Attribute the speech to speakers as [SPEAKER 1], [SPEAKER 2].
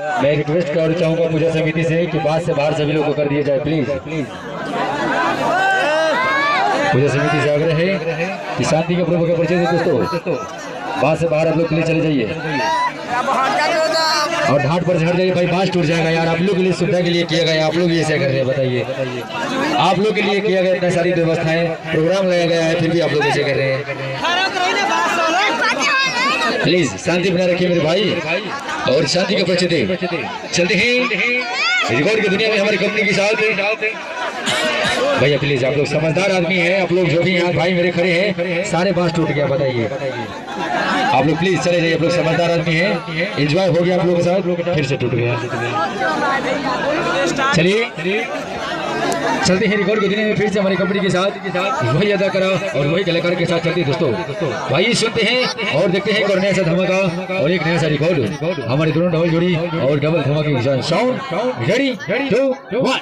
[SPEAKER 1] मैं रिक्वेस्ट कर चाहूंगा पूजा समिति से कि बात से बाहर सभी लोग को कर दिया जाए प्लीज। पूजा समिति से आग्रह है कि शांति के प्रभु का परिचय दे दोस्तों। बात से बाहर आप लोग प्लीज चले जाइए और घाट पर चढ़ जाइए। भाई बांस टूट जाएगा यार। आप लोग के लिए सुविधा के लिए किया गया, आप लोग ये ऐसे कर रहे हैं बताइए। आप लोग के लिए किया गया इतना सारी व्यवस्थाएं, प्रोग्राम लगाया गया है, फिर भी आप लोग ऐसे कर रहे हैं। प्लीज शांति बना रखिए मेरे भाई और शांति का परिचय दे। चलते हैं रिकॉर्ड की दुनिया में हमारी कंपनी की साथ भैया प्लीज। आप लोग समझदार आदमी हैं, आप लोग जो भी यहाँ भाई मेरे खड़े हैं सारे बांस टूट गया बताइए। आप लोग प्लीज चले जाइए, आप लोग समझदार आदमी हैं। एंजॉय हो गया आप लोगों के साथ, फिर से टूट गया। चलिए चलते हैं रिकॉर्ड की दुनिया में फिर से हमारी कंपनी के साथ वही अदा करा और वही कलाकार के साथ चलते दोस्तों। भाई सुनते हैं और देखते हैं एक और नया सा धमाका और एक नया सा रिकॉर्ड। हमारी दोनों डबल जोड़ी और डबल धमाके साउंड रेडी 2 1